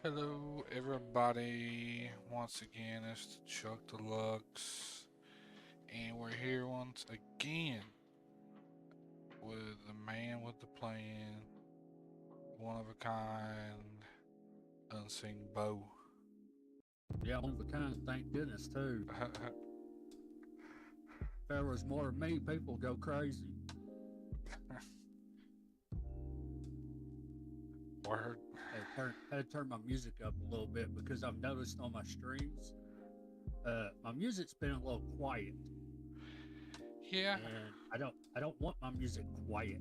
Hello, everybody. Once again, it's Chuck Deluxe, and we're here once again with the man with the plan, one of a kind, Unseeingbow. Yeah, one of a kind, thank goodness, too. If there was more of me, people go crazy. Word. Had to turn my music up a little bit because I've noticed on my streams, my music's been a little quiet, Yeah, and I don't want my music quiet.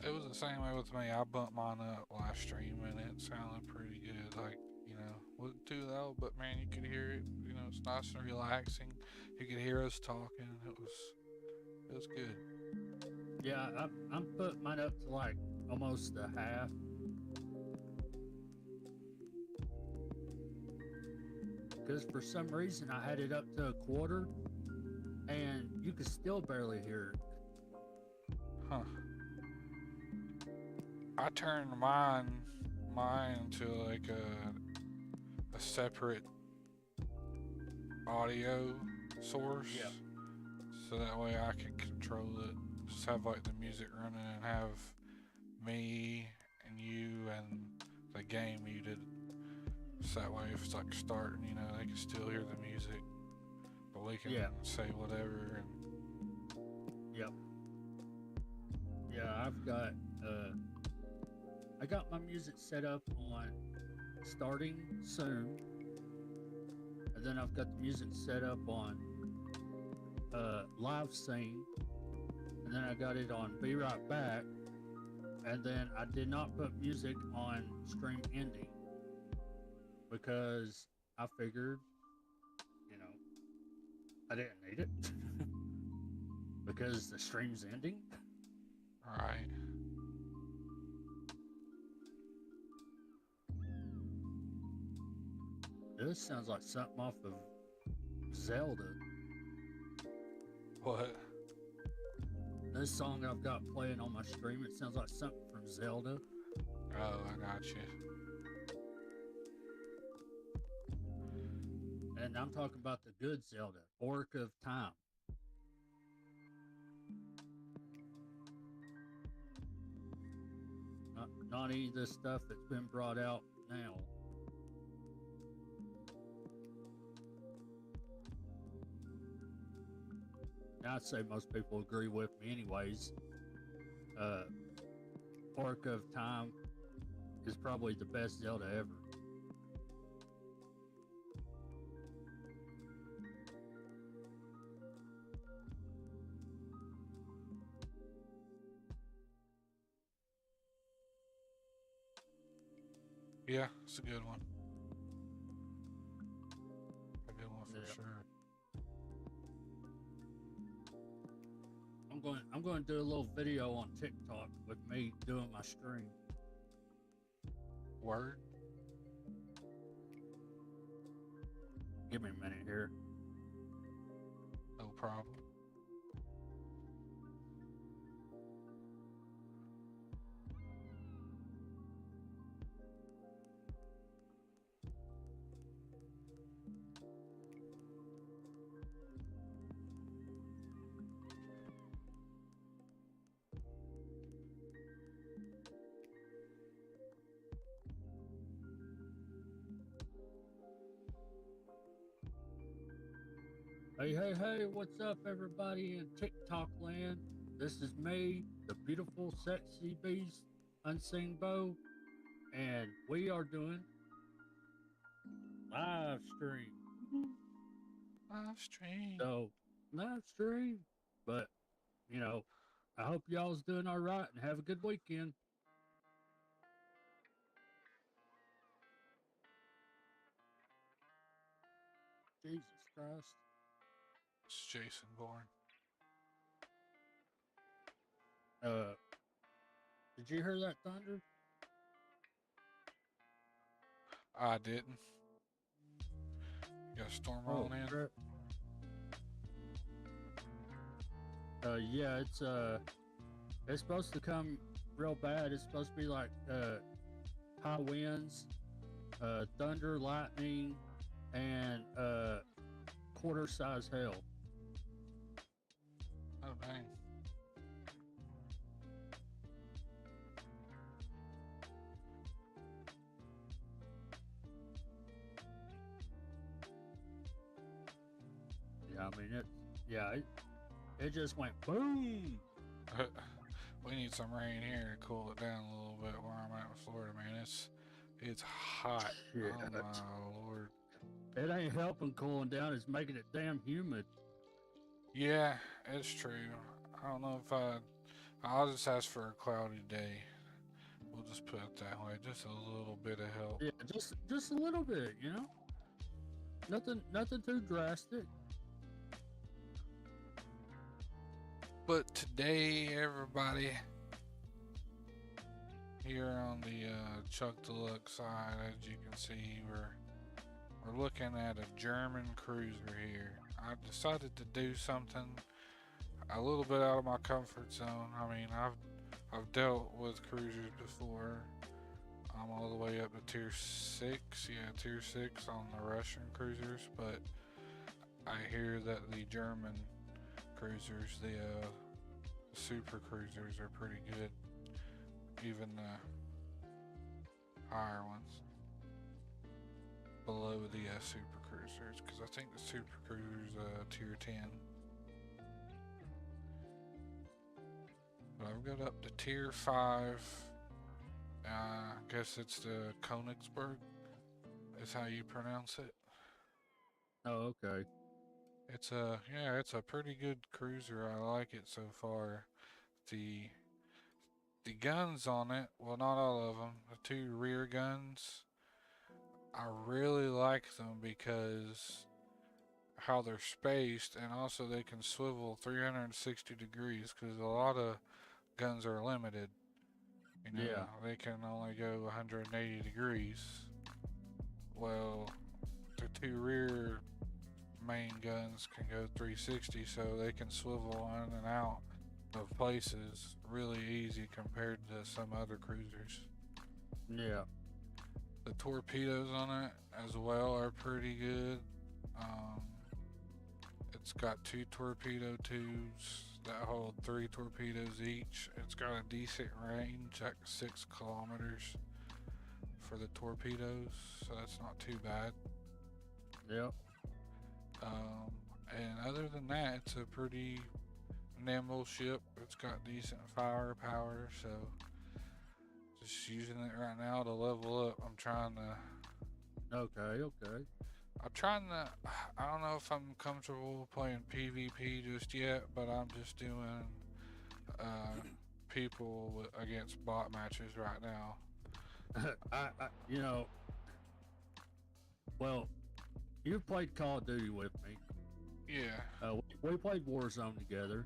it was the same way with me. I bumped mine up live stream, and it sounded pretty good. Wasn't too loud, but man, you could hear it. It's nice and relaxing. You could hear us talking. It was good. Yeah, I'm putting mine up to like almost a half because for some reason I had it up to a quarter, and you could still barely hear it. Huh. I turned mine to like a separate audio source, Yeah, so that way I can control it. Just have like the music running and have me and you and the game muted. So that way if it's like starting, they can still hear the music, but we can yeah, say whatever. And yep, yeah. Uh, I got my music set up on starting soon, and then I've got the music set up on live sing, and then I got it on be right back, and then I did not put music on stream ending because I figured, you know, I didn't need it because the stream's ending. right, This sounds like something off of Zelda. what? This song I've got playing on my stream, it sounds like something from Zelda. Oh, I got you. And I'm talking about the good Zelda, Orc of Time. Not any of this stuff that's been brought out now. Now, I'd say most people agree with me, anyways. Uh, Orc of Time is probably the best Zelda ever. Yeah, it's a good one. A good one for Yeah. sure. I'm going to do a little video on TikTok with me doing my stream. Word. Give me a minute here. No problem. Hey, what's up, everybody in TikTok land? This is me, the beautiful, sexy beast, Unseeingbow, and we are doing live stream. Live stream. So, live stream. But, you know, I hope y'all's doing all right and have a good weekend. Jesus Christ. It's Jason Bourne. Uh, did you hear that thunder? I didn't. Got a storm Oh, rolling in. crap. Yeah, it's supposed to come real bad. It's supposed to be like high winds thunder, lightning, and quarter size hail. Oh dang. Yeah, I mean it just went boom. We need some rain here to cool it down a little bit where I'm at in Florida, man. It's hot. Shit. Oh my lord. It ain't helping cooling down. It's making it damn humid. Yeah, it's true. I don't know if I'll just ask for a cloudy day. We'll just put it that way. Just a little bit of help. Yeah, just a little bit, you know. Nothing too drastic. But today, everybody, here on the Chuck Deluxe side, as you can see, we're looking at a German cruiser here. I decided to do something a little bit out of my comfort zone. I mean, I've dealt with cruisers before. I'm all the way up to tier 6, yeah, tier 6 on the Russian cruisers, but I hear that the German cruisers, the super cruisers, are pretty good, even the higher ones below the super cruisers, because I think the super cruisers tier 10. But I've got up to tier 5. I guess it's the Königsberg is how you pronounce it. Oh, okay. It's a pretty good cruiser. I like it so far. The guns on it, well, not all of them. The 2 rear guns, I really like them because how they're spaced, and also they can swivel 360 degrees, because a lot of guns are limited. You know, Yeah. they can only go 180 degrees. Well, the 2 rear main guns can go 360, so they can swivel in and out of places really easy compared to some other cruisers. Yeah. The torpedoes on it as well are pretty good. It's got 2 torpedo tubes that hold 3 torpedoes each. It's got a decent range, like 6 kilometers for the torpedoes, so that's not too bad. Yep. And other than that, it's a pretty nimble ship. It's got decent firepower, so just using it right now to level up. I'm trying to. Okay. I don't know if I'm comfortable playing PvP just yet, but I'm just doing people against bot matches right now. You know, well, you've played Call of Duty with me. Yeah. We played Warzone together,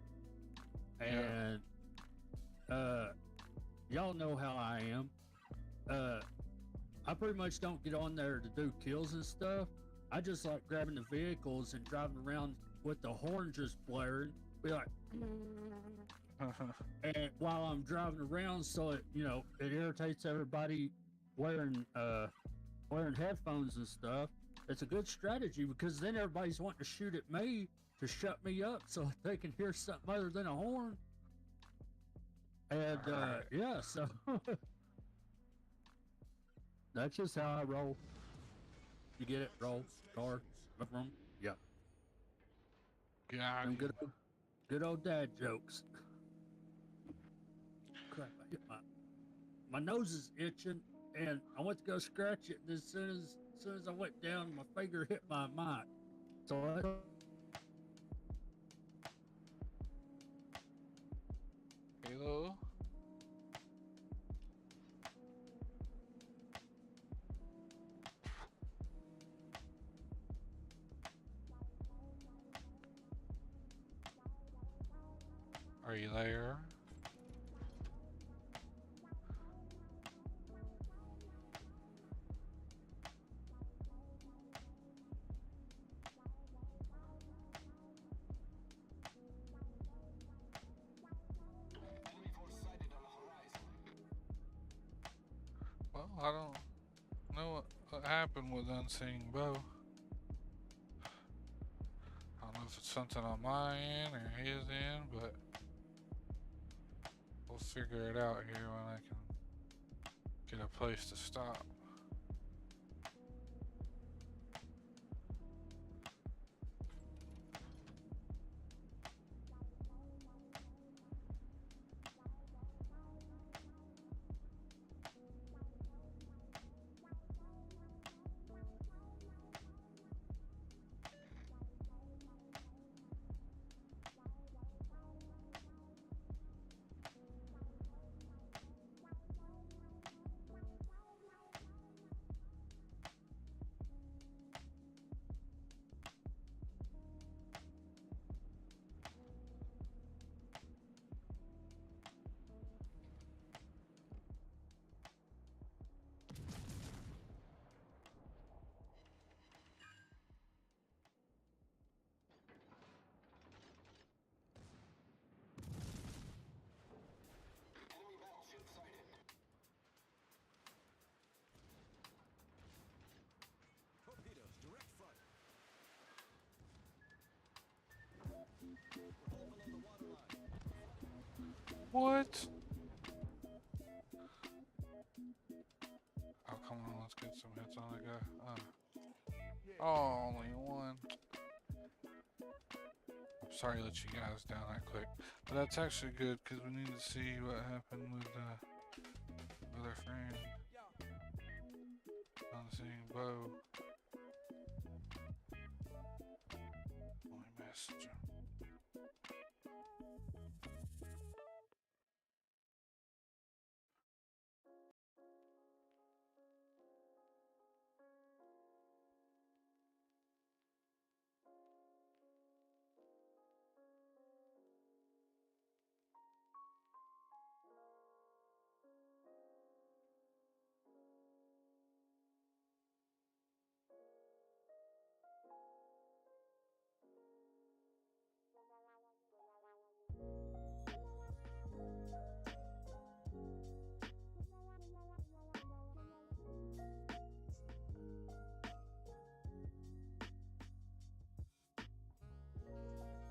and y'all know how I am. I pretty much don't get on there to do kills and stuff. I just like grabbing the vehicles and driving around with the horn just blaring. Be like, and while I'm driving around, so it irritates everybody wearing headphones and stuff. It's a good strategy because then everybody's wanting to shoot at me to shut me up so they can hear something other than a horn. And yeah, so that's just how I roll. You get it? Roll, car, room. Yep. God. Them good old dad jokes. Crap! I hit my nose is itching, and I went to go scratch it. And as soon as I went down, my finger hit my mic. So Hello? Are you there? Well, I don't know what what happened with Unseeingbow. I don't know if it's something on my end or his end, but we'll figure it out here when I can get a place to stop. Torpedoes, direct front. We're well below the waterline. What? Oh, come on, let's get some hits on that guy. Oh, only one. I'm sorry to let you guys down that quick. But that's actually good, because we need to see what happened with our friend. Unseeingbow. Let me message him.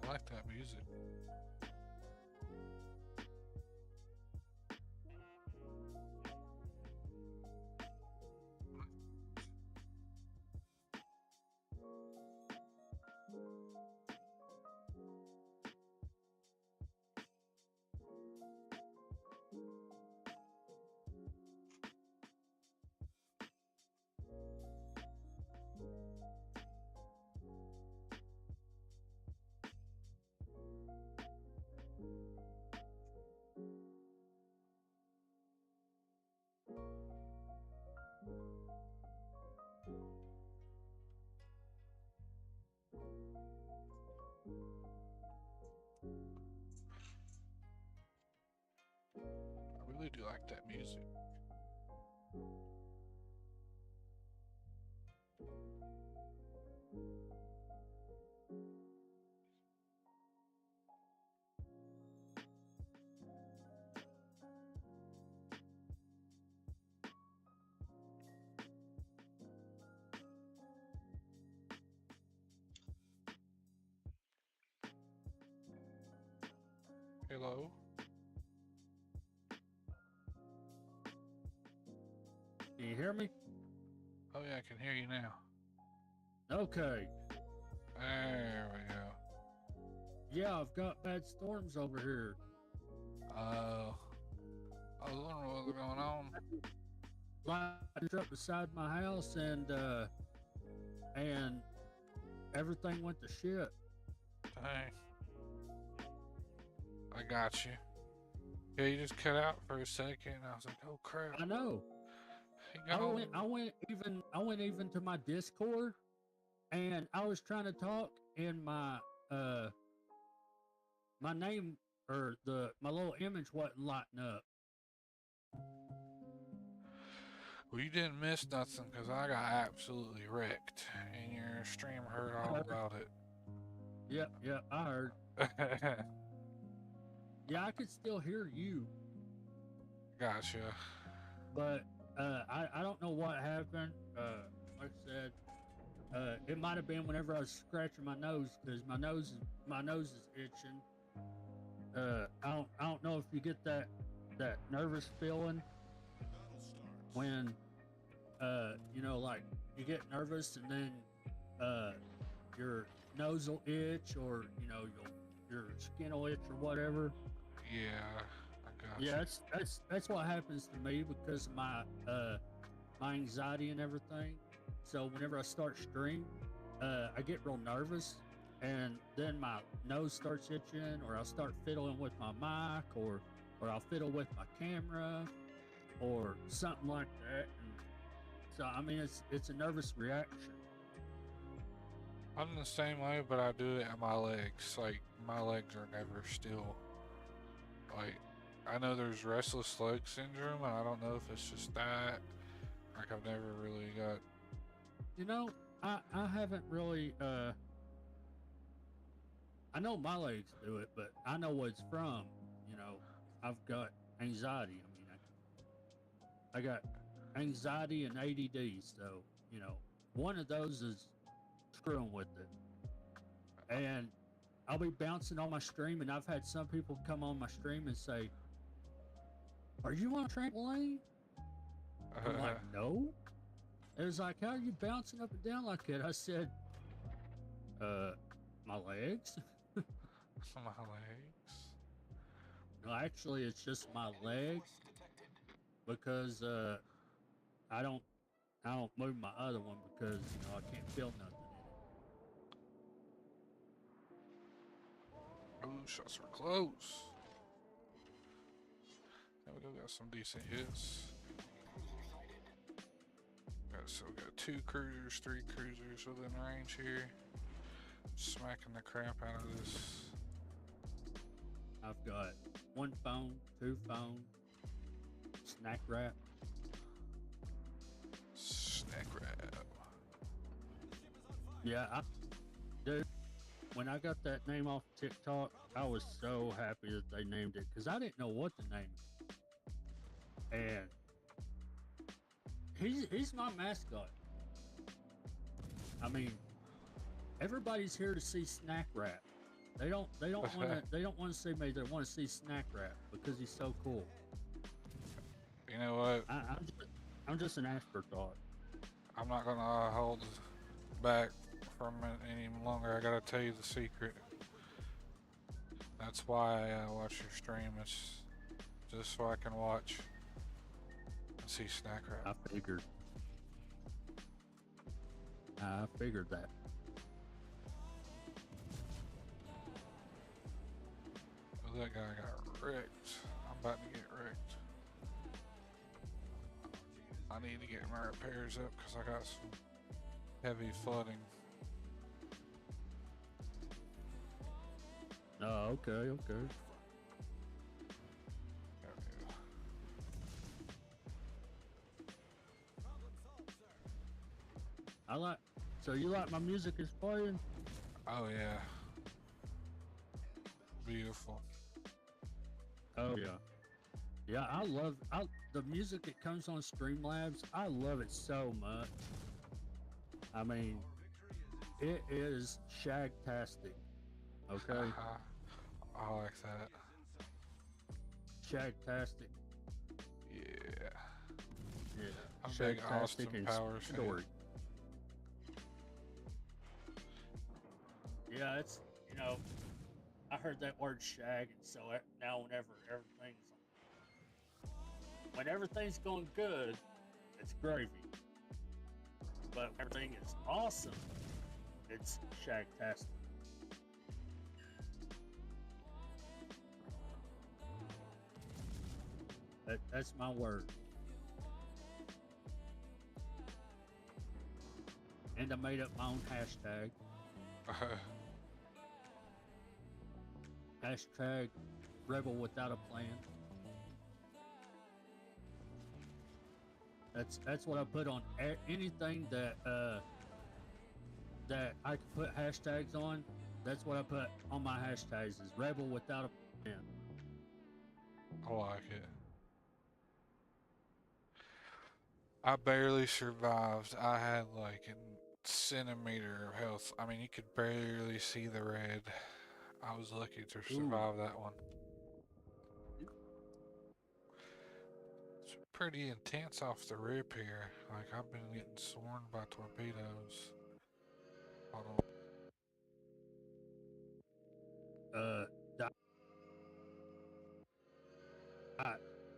I like that music. I really do like that music. Hello? Can you hear me? Oh yeah, I can hear you now. Okay. There we go. Yeah, I've got bad storms over here. I was wondering what was going on. Lightning up beside my house, and everything went to shit. Dang. I got you. Yeah, you just cut out for a second. I was like, oh crap. I know. He I gone. went even to my Discord, and I was trying to talk, and my my name or my little image wasn't lighting up. Well, you didn't miss nothing because I got absolutely wrecked, and your stream heard all about it. Yep, I heard. Yeah, I could still hear you, Gotcha. but I don't know what happened. Like I said, it might have been whenever I was scratching my nose because my nose is itching. I don't know if you get that nervous feeling when like you get nervous and then your nose will itch or your skin will itch or whatever. Yeah, I got Yeah, you. that's what happens to me because of my anxiety and everything. So whenever I start stream, I get real nervous, and then my nose starts itching, or I'll start fiddling with my mic, or I'll fiddle with my camera, or something like that. And so I mean, it's a nervous reaction. I'm the same way, but I do it at my legs. Like my legs are never still. Like I know there's restless leg syndrome, and I don't know if it's just that. Like I've never really got. You know, I haven't really I know my legs do it, but I know what it's from. You know, I've got anxiety. I mean, I got anxiety and ADD, so one of those is screwing with it. And I'll be bouncing on my stream, and I've had some people come on my stream and say, "Are you on a trampoline?" I'm like, "No." It was like, "How are you bouncing up and down like that?" I said, "Uh, my legs." My legs. No, actually, it's just my legs because I don't I don't move my other one because I can't feel nothing Ooh, shots were close. There we go. Got some decent hits. We got two cruisers, three cruisers within range here. Smacking the crap out of this. in it. I've got one phone, two phones, snack wrap. Snack wrap. Yeah, dude. When I got that name off TikTok, I was so happy that they named it because I didn't know what to name it. And he's my mascot. I mean, everybody's here to see snack wrap. They don't want to see me. They want to see snack wrap because he's so cool. You know what? I'm just an afterthought. I'm not gonna hold back from it any longer. I gotta tell you the secret. That's why I watch your stream. It's just so I can watch and see snack wrap. I figured that. Oh, that guy got wrecked. I'm about to get wrecked. I need to get my repairs up because I got some heavy flooding. Oh, okay. There we go. So you like my music is playing? Oh yeah, beautiful. Oh yeah. Yeah, I love the music that comes on Streamlabs. I love it so much. I mean, it is shagtastic. Okay, I like that. shagtastic. Yeah, Yeah, I'm a big Austin and Powers fan. story. Yeah, it's I heard that word shag, and so now when everything's going good, it's gravy. But when everything is awesome, it's shagtastic. That's my word. And I made up my own hashtag. Hashtag rebel without a plan. That's what I put on anything that I can put hashtags on. That's what I put on my hashtags is rebel without a plan. I like it. I barely survived. I had like a centimeter of health. I mean, you could barely see the red. I was lucky to Ooh. survive that one. It's pretty intense off the rip here. Like, I've been getting swarmed by torpedoes. Hold on. Uh, Diet,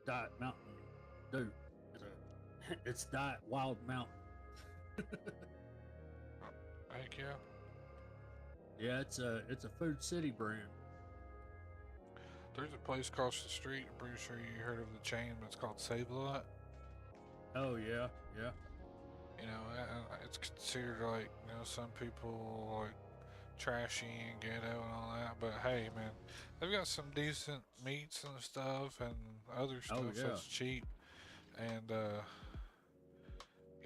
Diet Mountain, dude. It's Diet Wild Mountain. Thank you. Yeah, it's a Food City brand. There's a place across the street. I'm pretty sure you heard of the chain, but it's called Save a Lot. Oh yeah, yeah. You know, it's considered like, you know, some people like trashy and ghetto and all that. But hey, man, they've got some decent meats and stuff and other stuff Oh yeah. that's cheap. And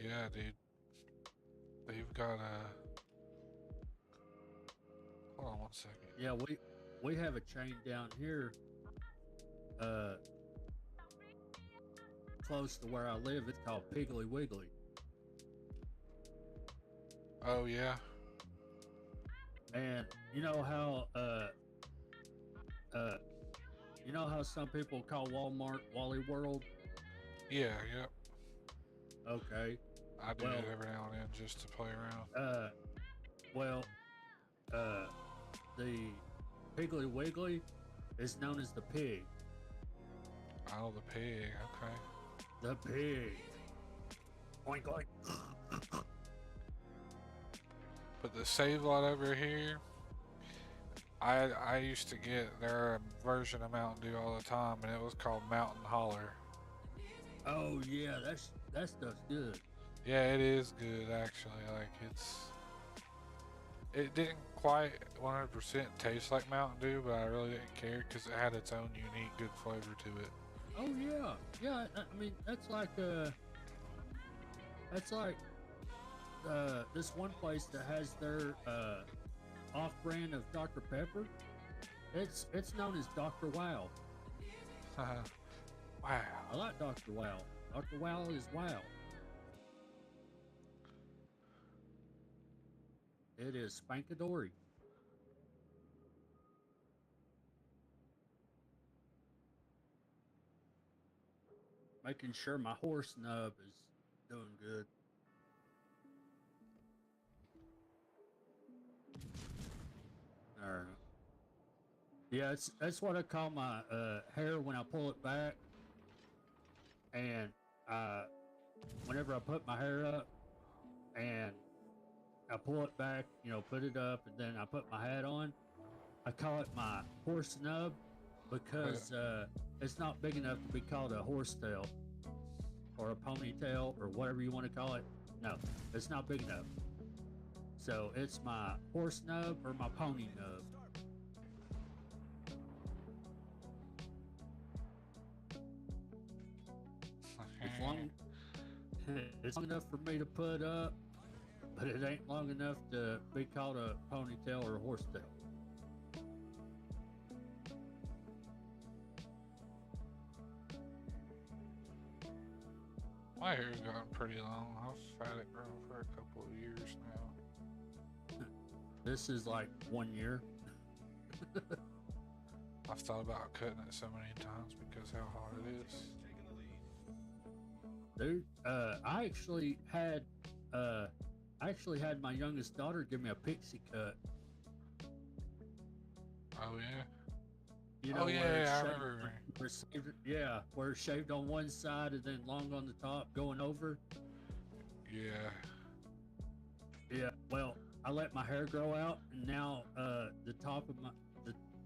yeah, dude, they've got hold on one second. Yeah, we have a chain down here, uh, close to where I live. It's called Piggly Wiggly. Oh yeah, And you know how uh you know how some people call Walmart Wally World? yeah, yep. Okay. I do Well, it every now and then just to play around. Well, uh, the Piggly Wiggly is known as the pig. Oh, the pig. Okay. The pig. Oink oink. But the save lot over here, I used to get their version of Mountain Dew all the time, and it was called Mountain Holler. Oh yeah, that stuff's good. Yeah, it is good actually. Like it didn't quite 100% taste like Mountain Dew, but I really didn't care because it had its own unique good flavor to it. Oh yeah, yeah. I mean, that's like this one place that has their off-brand of Dr. Pepper. It's known as Dr. Wow. Wow. I like Dr. Wow. Dr. Wow is wow. It is spankadory. Making sure my horse nub is doing good. All right. Yeah, that's what I call my hair when I pull it back. And whenever I put my hair up and I pull it back, you know, put it up, and then I put my hat on, I call it my horse nub because it's not big enough to be called a horse tail or a ponytail or whatever you want to call it. No, it's not big enough. So it's my horse nub or my pony nub. It's long. It's long enough for me to put up, but it ain't long enough to be called a ponytail or a horsetail. My hair's gotten pretty long. I've had it grow for a couple of years now. This is like 1 year. I've thought about cutting it so many times because how hot it is. Dude, I actually had my youngest daughter give me a pixie cut. Oh yeah. You know, Oh where yeah, it's I shaved- remember. where it's shaved- yeah, where it's shaved on one side and then long on the top going over. Yeah. Yeah, well, I let my hair grow out, and now the top of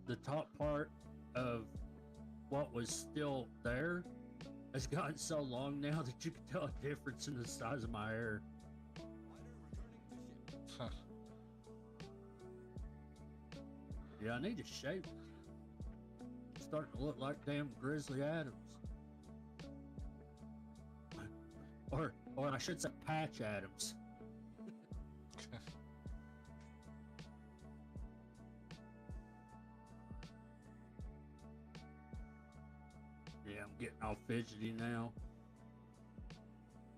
the top part of what was still there has gotten so long now that you can tell a difference in the size of my hair. Huh. Yeah, I need to shave it. It's starting to look like damn Grizzly Adams. Or I should say Patch Adams. Yeah, I'm getting all fidgety now.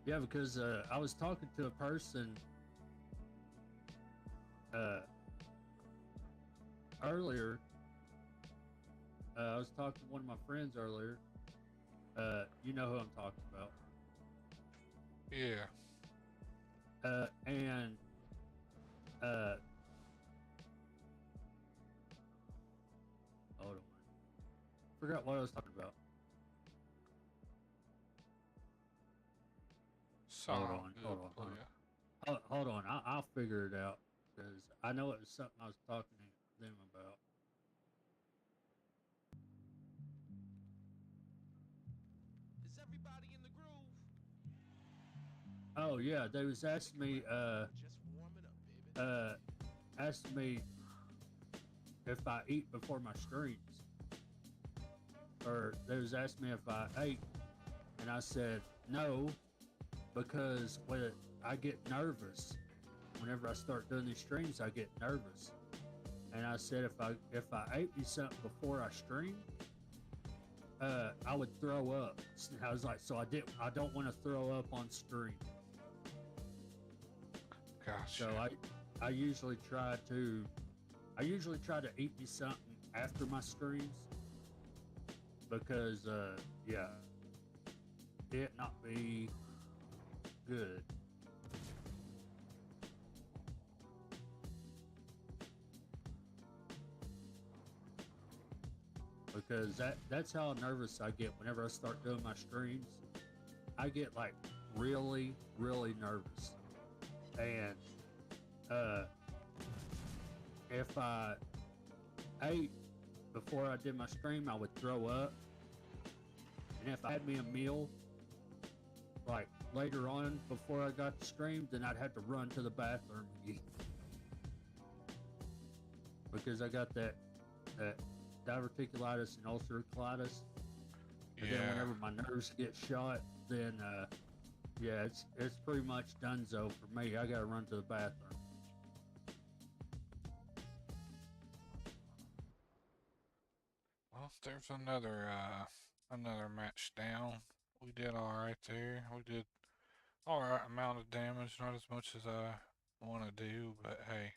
Yeah, because I was talking to a person uh, earlier. I was talking to one of my friends earlier. You know who I'm talking about. Yeah. And uh, hold on, forgot what I was talking about. Hold Sound on, good, hold on, hold player. on. Hold on. I'll figure it out because I know it was something I was talking to them about. Is everybody in the groove? Oh yeah, they was asking me, Just warming up, baby. asked me if I eat before my streams, or they was asking me if I ate, and I said no because when I get nervous, whenever I start doing these streams, I get nervous, and I said if I ate me something before I stream, I would throw up. I was like, so I don't want to throw up on stream. Gotcha. So I usually try to eat me something after my streams because yeah, it not be good. Because that's how nervous I get whenever I start doing my streams. I get like really, really nervous. And if I ate before I did my stream, I would throw up. And if I had me a meal like later on before I got to stream, then I'd have to run to the bathroom and eat. Because I got that diverticulitis and ulcerative colitis. And then Yeah. whenever my nerves get shot, then yeah, it's pretty much donezo for me. I gotta run to the bathroom. Well, there's another match down. We did all right there. We did all right amount of damage, not as much as I want to do, but hey,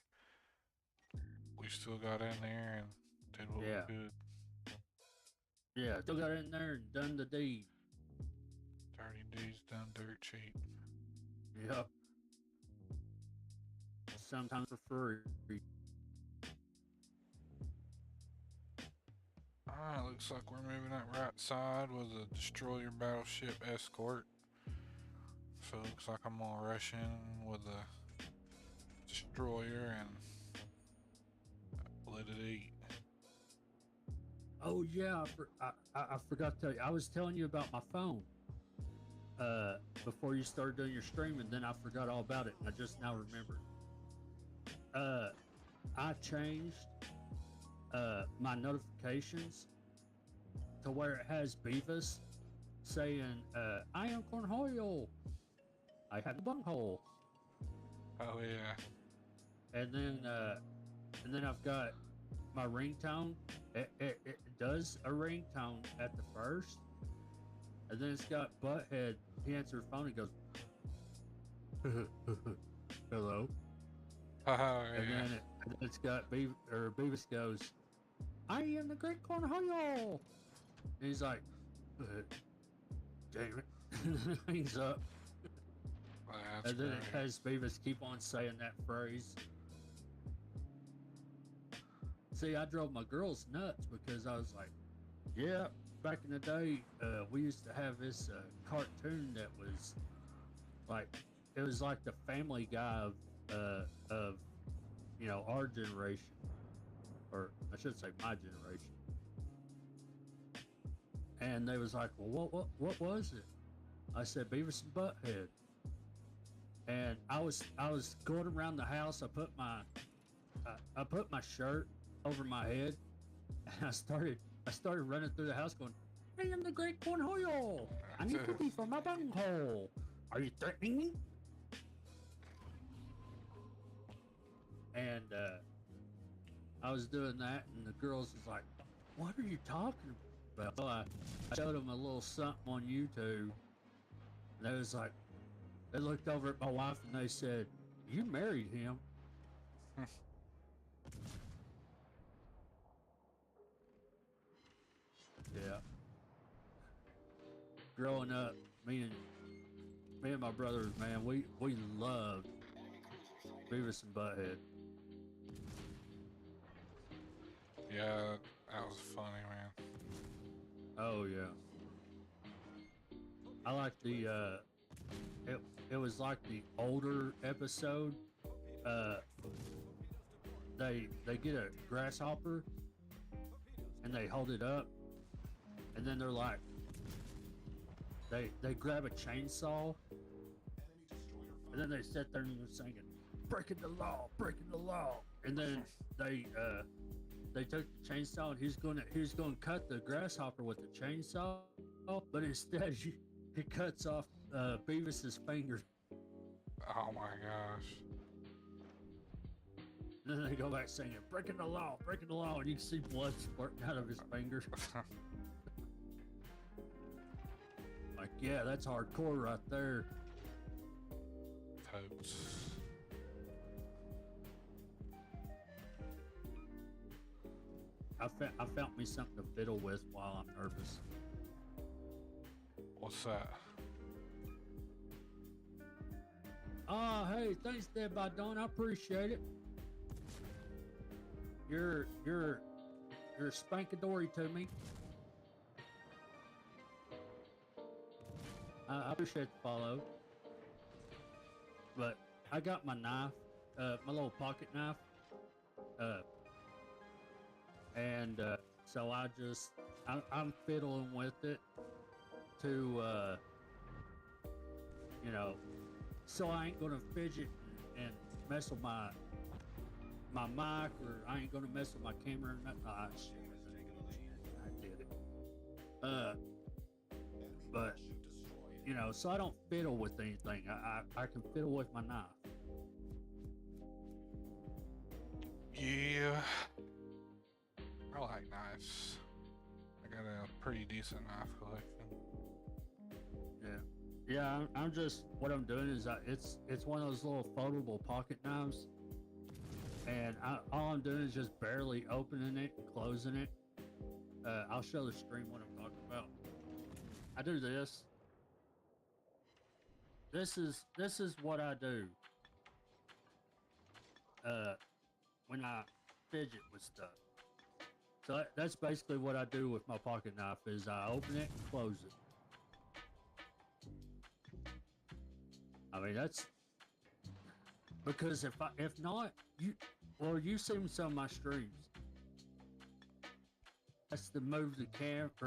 we still got in there and did what Yeah. we could. Yeah, still got in there and done the deed. 30 D's done dirt cheap. Yep. Sometimes for free. Alright, looks like we're moving that right side with a destroyer battleship escort. So it looks like I'm gonna rush in with a destroyer and let it eat. Oh yeah, I forgot to tell you. I was telling you about my phone before you started doing your stream, and then I forgot all about it, and I just now remembered. I changed my notifications to where it has Beavis saying, "I am Cornholio. I have the bunghole," Oh yeah. and then I've got my ringtone. It does a ringtone at the first, and then it's got Butthead. He answers the phone and goes, "Hello," Oh and yeah. then it's got Beavis goes, "I am the Great Cornholio," and he's like, "Damn it," and then hangs up. That's And then great. it has Beavis keep on saying that phrase. See, I drove my girls nuts because I was like, yeah, back in the day, we used to have this cartoon that was like, it was like the Family Guy of our generation, or I should say my generation. And they was like, well, what was it? I said Beavis and Butthead. And I was going around the house. I put my shirt over my head, and I started running through the house going, "I am the Great Cornholio. I need cookie for my bunghole. Are you threatening me?" And I was doing that, and the girls was like, "What are you talking about?" So I showed them a little something on YouTube, and they was like, They looked over at my wife and they said, "You married him." Yeah. Growing up, me and my brothers, man, we loved Beavis and Butthead. Yeah, that was funny, man. Oh yeah. I like it was like the older episode. Uh they get a grasshopper and they hold it up and then they're like they grab a chainsaw and then they sit there and they're singing breaking the law and then they took the chainsaw and he was gonna cut the grasshopper with the chainsaw, but instead he cuts off Beavis's finger. Oh my gosh. And then they go back singing breaking the law, and you can see blood squirting out of his finger. Like, yeah, that's hardcore right there. Totes. I found me something to fiddle with while I'm nervous. What's that? Oh, hey, thanks, Dead by Dawn. I appreciate it. You're spankadory to me. I appreciate the follow. But I got my knife, my little pocket knife. And so I'm fiddling with it to, so I ain't gonna fidget and mess with my mic, or I ain't gonna mess with my camera. Shit, I did it. But so I don't fiddle with anything. I can fiddle with my knife. Yeah. I like knives. I got a pretty decent knife collection. Yeah, I'm just, what I'm doing is it's one of those little foldable pocket knives, and all I'm doing is just barely opening it and closing it. I'll show the screen what I'm talking about. I do this. This is what I do when I fidget with stuff. So that's basically what I do with my pocket knife is I open it and close it. I mean, that's because if not, you've seen some of my streams. That's to move the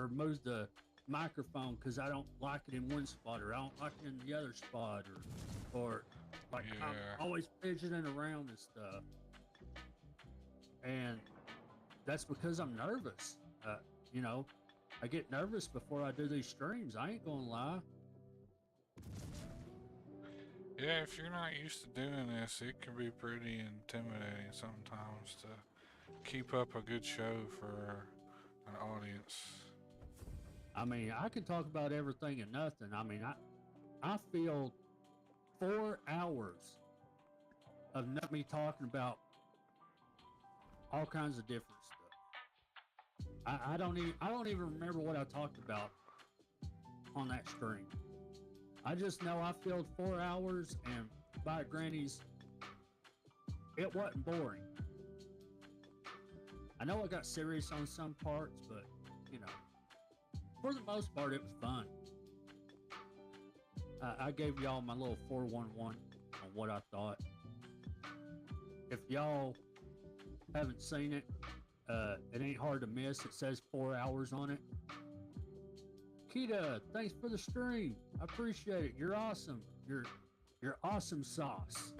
move the microphone because I don't like it in one spot, or I don't like it in the other spot, or like Yeah. I'm always fidgeting around and stuff. And that's because I'm nervous. I get nervous before I do these streams. I ain't gonna lie. Yeah, if you're not used to doing this, it can be pretty intimidating sometimes to keep up a good show for an audience. I mean, I can talk about everything and nothing. I mean, I feel 4 hours of not me talking about all kinds of different stuff. I don't even remember what I talked about on that stream. I just know I filled 4 hours, and by granny's, it wasn't boring. I know I got serious on some parts, but for the most part, it was fun. I gave y'all my little 411 on what I thought. If y'all haven't seen it, it ain't hard to miss. It says 4 hours on it. Kita, thanks for the stream. I appreciate it. You're awesome. You're awesome sauce.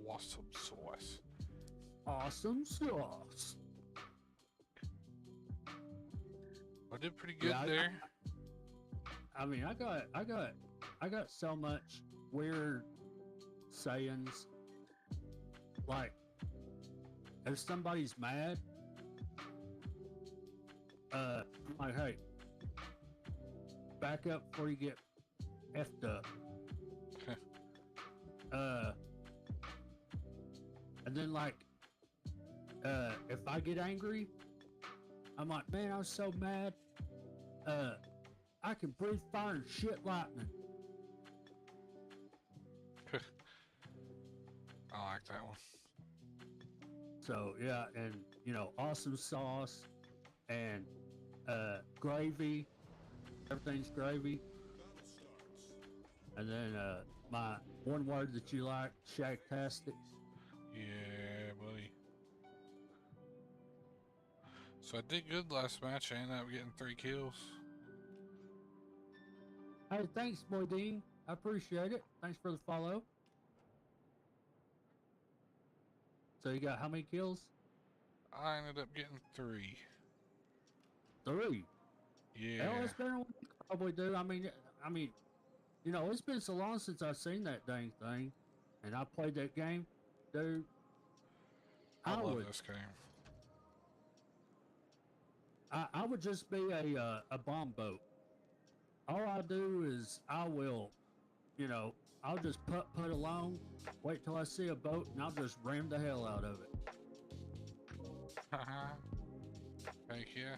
Awesome sauce. Awesome sauce. I did pretty good Yeah, there. I mean, I got so much weird sayings. Like, if somebody's mad, I'm like, hey, back up before you get effed up. then like, if I get angry, I'm like, man, I was so mad. I can breathe fire and shit lightning. I like that one. So yeah, and you know, awesome sauce and gravy. Everything's gravy. And then my one word that you like, shagtastics. Yeah, buddy. So I did good last match. I ended up getting 3 kills. Hey, thanks, Boy Dean. I appreciate it. Thanks for the follow. So you got how many kills? I ended up getting 3. 3. Yeah. Hell, it's better than what you probably do. I mean, you know, it's been so long since I've seen that dang thing, and I played that game, dude. I love this game. I would just be a bomb boat. All I do is I will, you know, I'll just put along, wait till I see a boat, and I'll just ram the hell out of it. Heck yeah.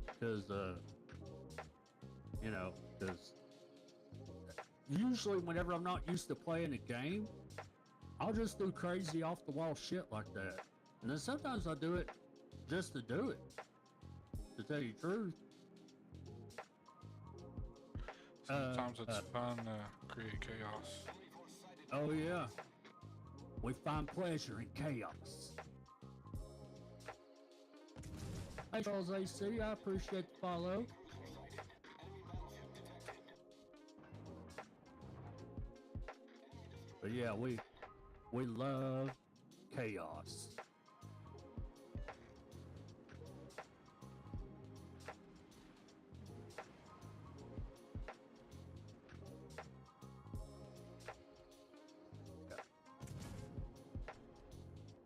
Because, you know, because usually whenever I'm not used to playing a game, I'll just do crazy off the wall shit like that. And then sometimes I do it just to do it. To tell you the truth. Sometimes it's fun to create chaos. Oh yeah. We find pleasure in chaos. Hey Charles AC, I appreciate the follow. But yeah, we love chaos.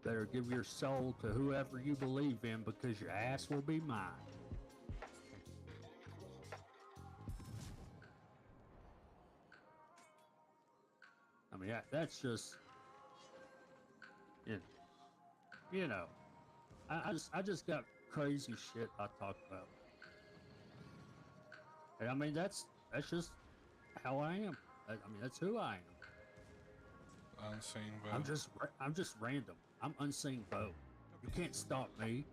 Better give your soul to whoever you believe in because your ass will be mine. I mean, that's just, you know, I just got crazy shit I talk about. And I mean, that's just how I am. I mean, that's who I am. Unseeingbow. I'm just random. I'm Unseeingbow. You can't stop me.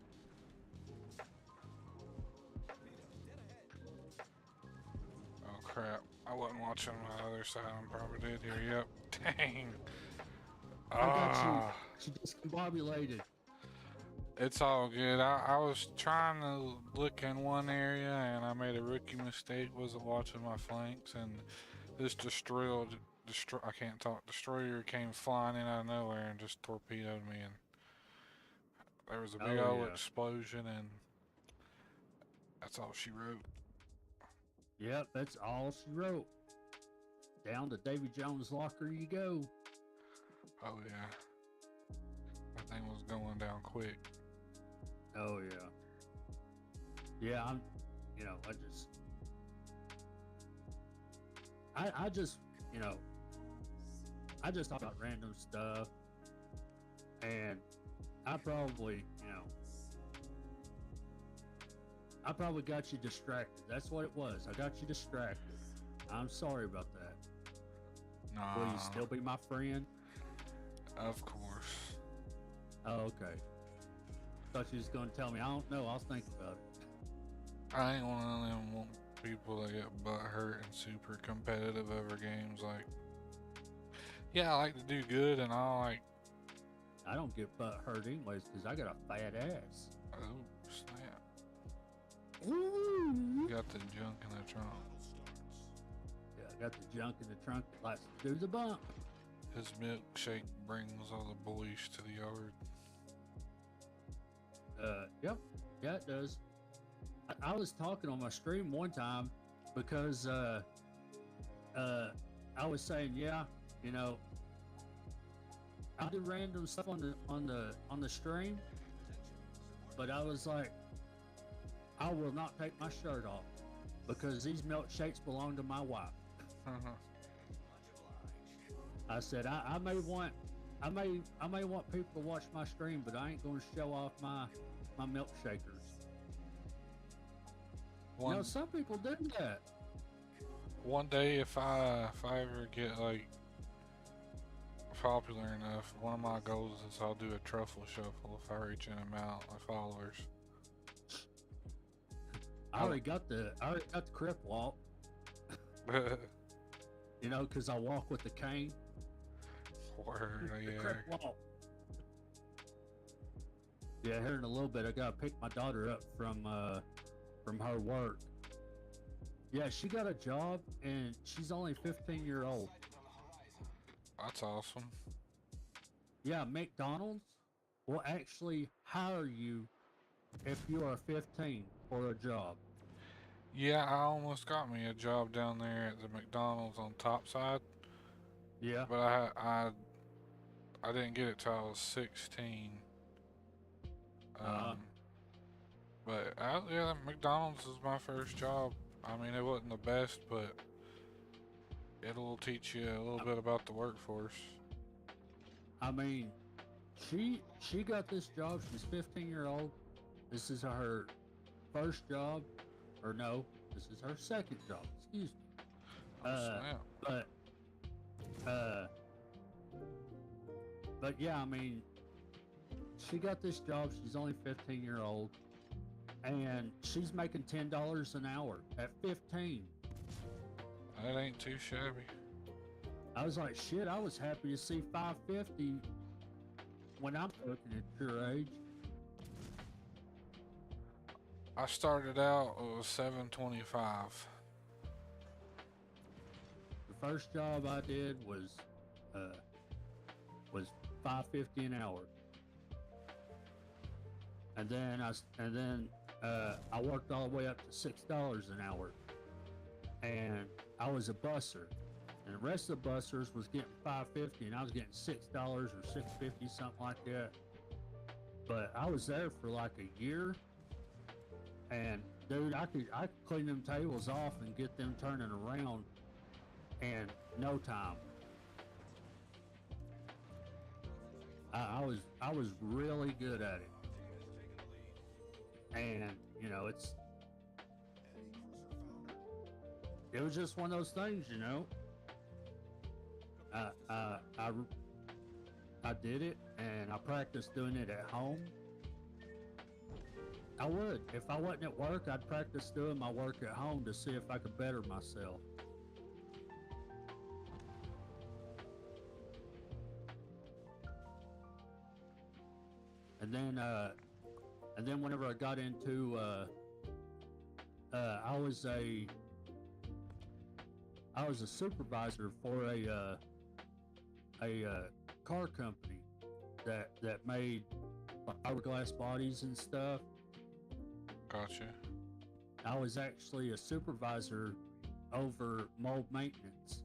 Oh crap. I wasn't watching my other side. I probably did here. Yep. Dang. I got you. She discombobulated. It's all good. I was trying to look in one area and I made a rookie mistake. Wasn't watching my flanks, and this destroyer came flying in out of nowhere and just torpedoed me, and there was a big old explosion, and that's all she wrote. Yep, that's all she wrote. Down to Davy Jones' locker you go. Oh yeah. That thing was going down quick. Oh yeah. Yeah, I just, you know, I just talk about random stuff, and I probably got you distracted. That's what it was. I got you distracted. I'm sorry about that. Nah. Will you still be my friend? Of course. Oh, okay. Thought you was gonna tell me. I don't know. I'll think about it. I ain't one of them people that get butt hurt and super competitive over games. Like, yeah, I like to do good, and I don't get butt hurt anyways because I got a fat ass. Oh snap! Ooh. You got the junk in the trunk. Yeah, I got the junk in the trunk that likes to do the bump. His milkshake brings all the boys to the yard. Yep. Yeah, it does. I was talking on my stream one time because I was saying, yeah, you know, I do random stuff on the stream, but I was like, I will not take my shirt off because these milkshakes belong to my wife. I said I may want I may want people to watch my stream, but I ain't gonna show off my milkshakers. You know, some people do that. One day, if I ever get like popular enough, one of my goals is I'll do a truffle shuffle if I reach an amount of followers. I already got the crip walk. You know, because I walk with the cane. Word, The yeah. crip walk. Yeah, here in a little bit, I gotta pick my daughter up from her work. Yeah, she got a job and she's only 15 years old. That's awesome. Yeah, McDonald's will actually hire you if you are 15 for a job. Yeah, I almost got me a job down there at the McDonald's on Topside, Yeah. but I didn't get it till I was 16. But yeah, McDonald's is my first job. I mean, it wasn't the best, but it'll teach you a little bit about the workforce. I mean, she got this job. She's 15 years old. This is her first job, or no, this is her second job. Excuse me. Oh, snap. But yeah, I mean, she got this job. She's only 15 years old, and she's making $10 an hour at 15. That ain't too shabby. I was like, shit. I was happy to see $5.50 when I'm looking at your age. I started out it was $7.25. The first job I did was $5.50 an hour, and then I worked all the way up to $6 an hour, and I was a busser, and the rest of the bussers was getting $5.50, and I was getting $6 or $6.50, something like that. But I was there for like a year, and dude, I could clean them tables off and get them turning around in no time. I was really good at it, and you know, it was just one of those things, you know. I did it, and I practiced doing it at home. I would, if I wasn't at work, I'd practice doing my work at home to see if I could better myself. And then whenever I got into, I was a supervisor for a car company that made fiberglass bodies and stuff. Gotcha. I was actually a supervisor over mold maintenance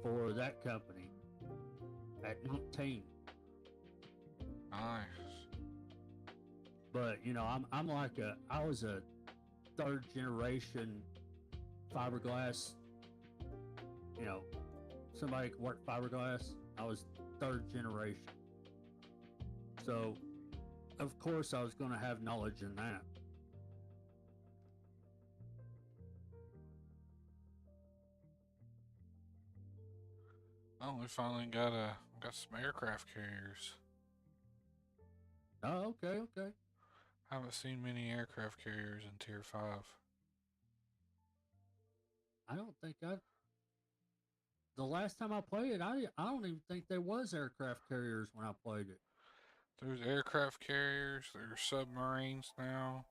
for that company at 19. Nice. But you know, I was a third generation fiberglass. You know, somebody could work fiberglass. I was third generation. So, of course, I was going to have knowledge in that. Oh, we finally got some aircraft carriers. Oh, okay. Haven't seen many aircraft carriers in Tier 5. I don't think the last time I played it, I don't even think there was aircraft carriers when I played it. There's aircraft carriers, there's submarines now,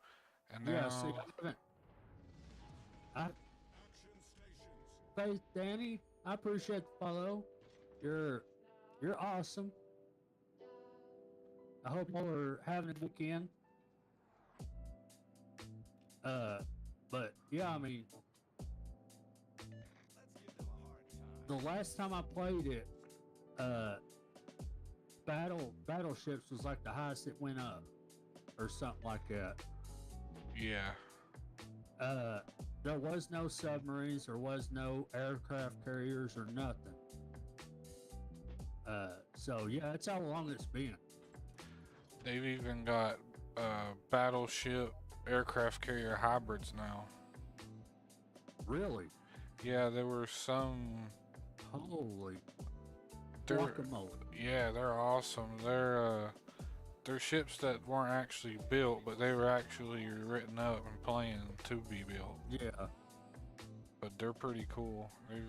and Yeah, now see, Faith, Danny, I appreciate the follow. You're awesome. I hope all are having a good weekend. But yeah, I mean, the last time I played it, battleships was like the highest it went up, or something like that. yeah. There was no submarines, there was no aircraft carriers or nothing. So yeah, that's how long it's been. They've even got battleship aircraft carrier hybrids now. Really? Yeah, there were some. Holy They're, guacamole. yeah, they're awesome. They're ships that weren't actually built, but they were actually written up and planned to be built. Yeah. But they're pretty cool. They've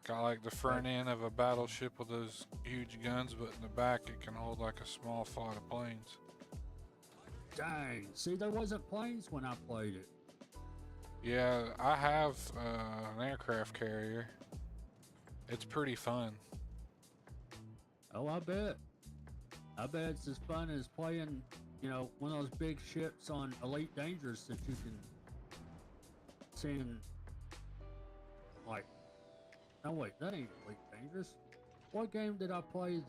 got like the front end of a battleship with those huge guns, but in the back it can hold like a small flight of planes. Dang. See, there wasn't planes when I played it. Yeah, I have an aircraft carrier. It's pretty fun. Oh, I bet. I bet it's as fun as playing, one of those big ships on Elite Dangerous that you can send, like, no wait, that ain't Elite Dangerous. What game did I play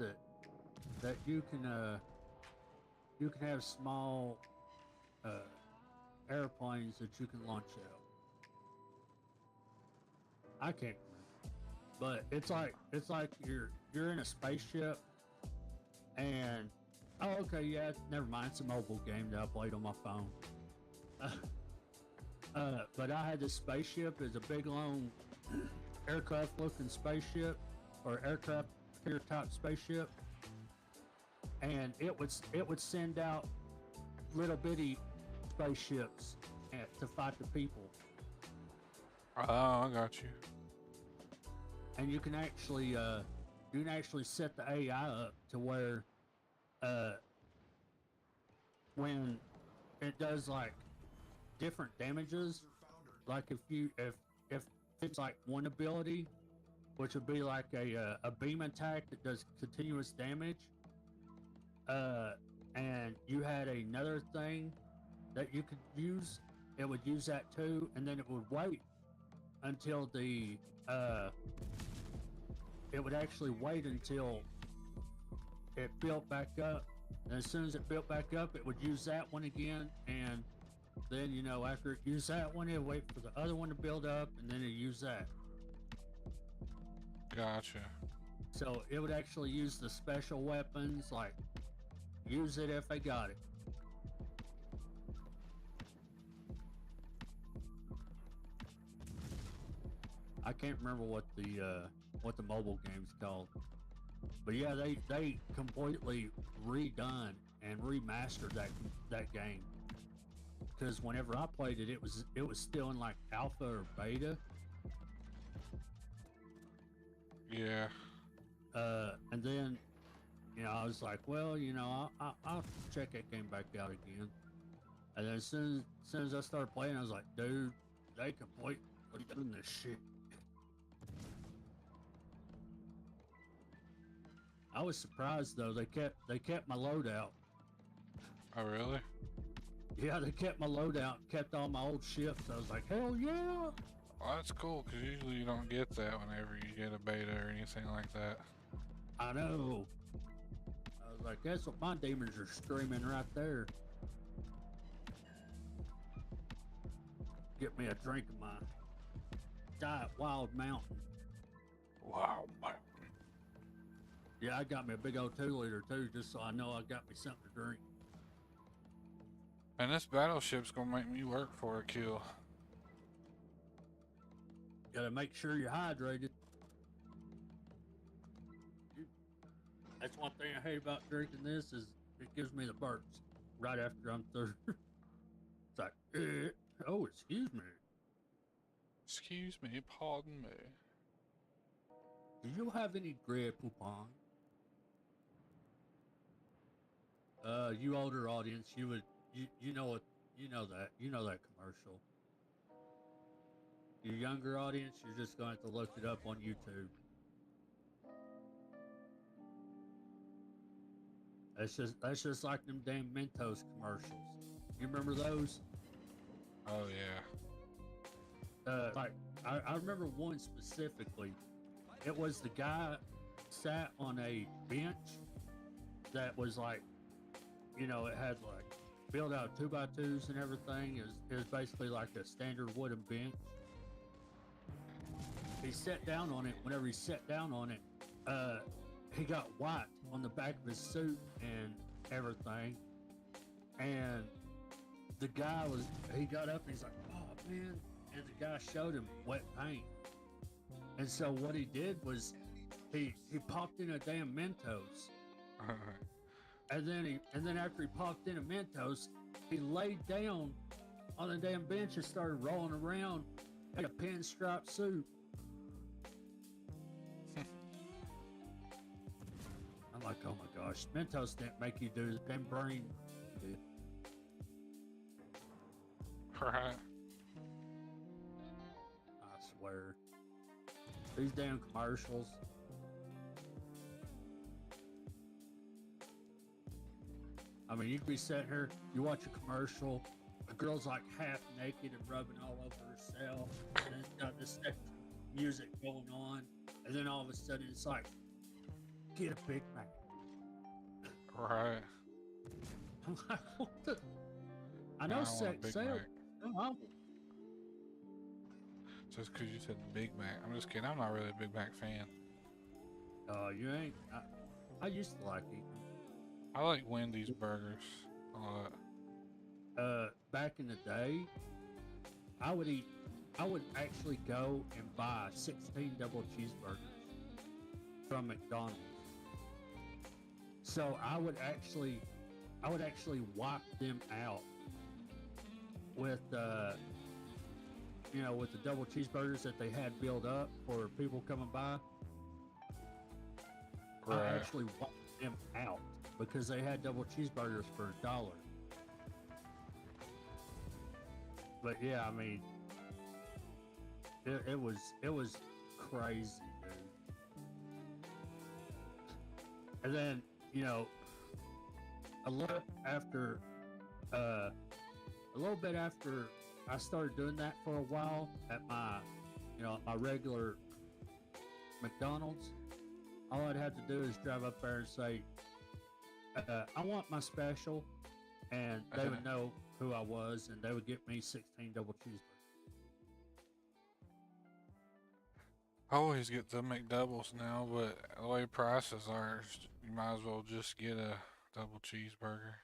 that you can have small airplanes that you can launch out? I can't remember. But it's like you're in a spaceship and oh okay, yeah, never mind, it's a mobile game that I played on my phone. But I had this spaceship. It's a big long aircraft looking spaceship or aircraft carrier type spaceship, and it would send out little bitty spaceships to fight the people. Oh, I got you. And you can actually set the AI up to where when it does like different damages, like if it's like one ability, which would be like a beam attack that does continuous damage, and you had another thing that you could use, it would use that too, and then it would wait until it would actually wait until it built back up, and as soon as it built back up, it would use that one again, and then after it used that one, it'd wait for the other one to build up, and then it'd use that. Gotcha. So it would actually use the special weapons, like use it if they got it. I can't remember what the mobile game's called, but yeah, they completely redone and remastered that game. Because whenever I played it, it was still in like alpha or beta. Yeah. And then, I was like, well, I'll check that game back out again. And then as soon as I started playing, I was like, dude, they completely done this shit. I was surprised though. They kept my loadout. Oh, really? Yeah, they kept my loadout, kept all my old ships. I was like, hell yeah! Well, that's cool, because usually you don't get that whenever you get a beta or anything like that. I know. I was like, that's what my demons are screaming right there. Get me a drink of my Diet Wild Mountain. Wow, man. Yeah, I got me a big old 2-liter too, just so I know I got me something to drink. And this battleship's gonna make me work for a kill. Gotta make sure you're hydrated. That's one thing I hate about drinking this is it gives me the burps right after I'm through. It's like, oh, excuse me. Excuse me, pardon me. Do you have any Grey Poupon? You older audience, you know that commercial. Your younger audience, you're just going to have to look it up on YouTube. That's just like them damn Mentos commercials. You remember those? Oh, yeah. Like I remember one specifically. It was the guy sat on a bench that was like, it had like built out 2x2s and everything. It was basically like a standard wooden bench. He sat down on it. Whenever he sat down on it, he got wiped on the back of his suit and everything. And the guy he got up and he's like, oh man. And the guy showed him wet paint. And so what he did was he popped in a damn Mentos. And then after he popped in a Mentos, he laid down on the damn bench and started rolling around in a pinstripe suit. I'm like, oh my gosh, Mentos didn't make you do this. Damn brain did. Right. I swear. These damn commercials. I mean, you could be sitting here, you watch a commercial, a girl's like half naked and rubbing all over herself, and it's got this sexy music going on, and then all of a sudden it's like, get a Big Mac. Right. I'm like, what the? I know I want a sex Big sells. Mac. No, Just because you said Big Mac. I'm just kidding. I'm not really a Big Mac fan. you ain't. I used to like eating. I like Wendy's burgers a lot. Back in the day, I would actually go and buy 16 double cheeseburgers from McDonald's. So I would actually wipe them out with with the double cheeseburgers that they had built up for people coming by. I Right. actually wiped them out because they had double cheeseburgers for $1. But yeah, I mean, it was crazy, dude. And then a little bit after I started doing that for a while at my regular McDonald's, all I'd have to do is drive up there and say, I want my special, and they would know who I was, and they would get me 16 double cheeseburgers. I always get the McDoubles now, but the way prices are, you might as well just get a double cheeseburger.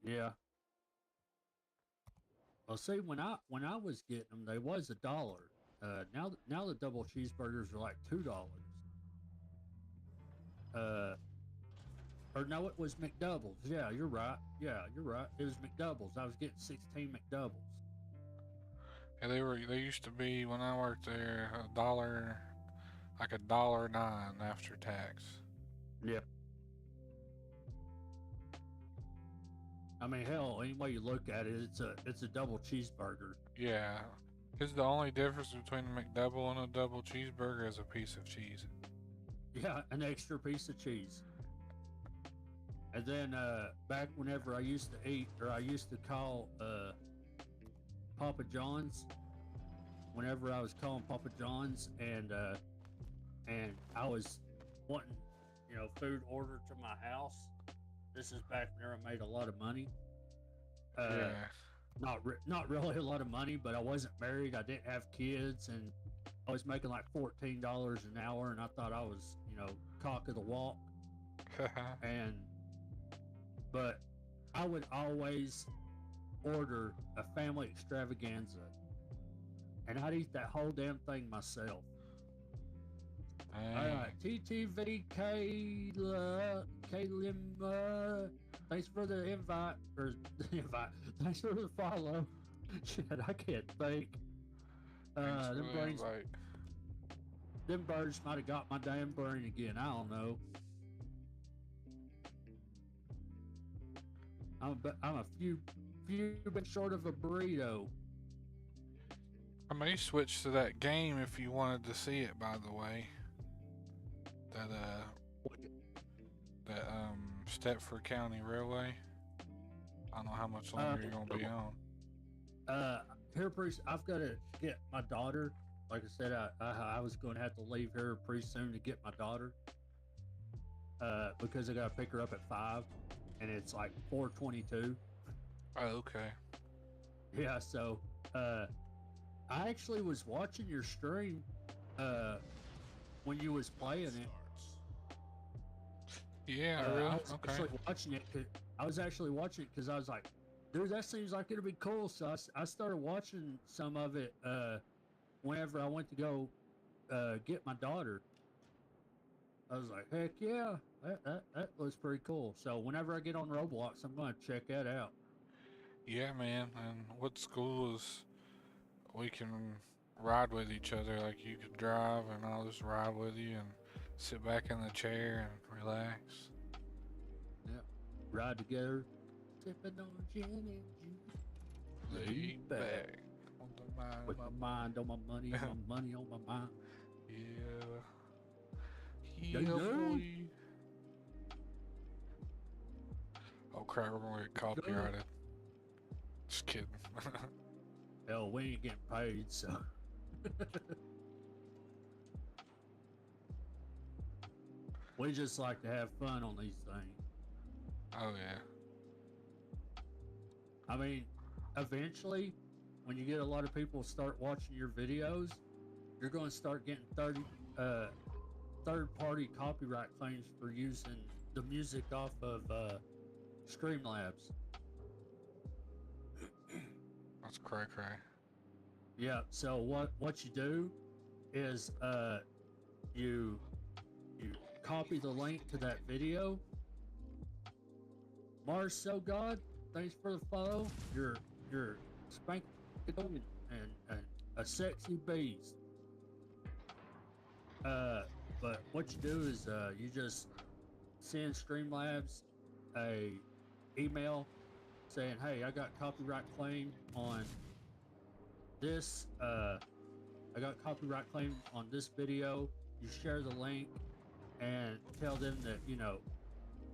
Yeah. Well, see, when I was getting them, they was $1. Now the double cheeseburgers are like $2. Or no, it was McDoubles. Yeah, you're right. Yeah, you're right. It was McDoubles. I was getting 16 McDoubles. Yeah, they used to be when I worked there $1, like $1.09 after tax. Yep. I mean, hell, any way you look at it, it's a double cheeseburger. Yeah, it's the only difference between a McDouble and a double cheeseburger is a piece of cheese. Yeah, an extra piece of cheese. And then back whenever I used to eat, or I used to call Papa John's, whenever I was calling Papa John's, and I was wanting, food ordered to my house. This is back whenever I made a lot of money. Yeah. Not really a lot of money, but I wasn't married. I didn't have kids, and I was making like $14 an hour, and I thought I was, cock of the walk. But I would always order a family extravaganza, and I'd eat that whole damn thing myself. All right, TTV Kayla, thanks for the invite, or the invite. Thanks for the follow. Shit, I can't think. Them birds might have got my damn brain again. I don't know. I'm a few bit short of a burrito. I may switch to that game if you wanted to see it, by the way. That Stepford County Railway. I don't know how much longer you're gonna be on. Here pretty. I've got to get my daughter. Like I said, I was going to have to leave here pretty soon to get my daughter. Because I got to pick her up at 5, and it's like 4:22. Oh, okay. Yeah, so I actually was watching your stream when you was playing it, Yeah, I really? was Okay. actually watching it. I was actually watching it because I was like, dude, that seems like it'd be cool. So I started watching some of it whenever I went to go get my daughter. I was like, heck yeah, that looks pretty cool. So whenever I get on Roblox, I'm gonna check that out. Yeah, man. And what school is we can ride with each other? Like you could drive and I'll just ride with you and sit back in the chair and relax. Yeah, ride together, sipping on gin and juice, Lay back. On the mind with of my mind on my money, and my money on my mind. Yeah. Yeah, Yeah, yeah. boy. Oh crap, we're gonna get copyrighted. Just kidding. Hell, we ain't getting paid, so. We just like to have fun on these things. Oh yeah. I mean, eventually, when you get a lot of people start watching your videos, you're going to start getting third-party copyright claims for using the music off of Streamlabs. That's cray cray. Yeah. So what you do is you copy the link to that video. Mars So God, thanks for the follow. You're spanking and a sexy beast. But what you do is you just send Streamlabs a email saying, "Hey, I got copyright claim on this. I got copyright claim on this video." You share the link and tell them that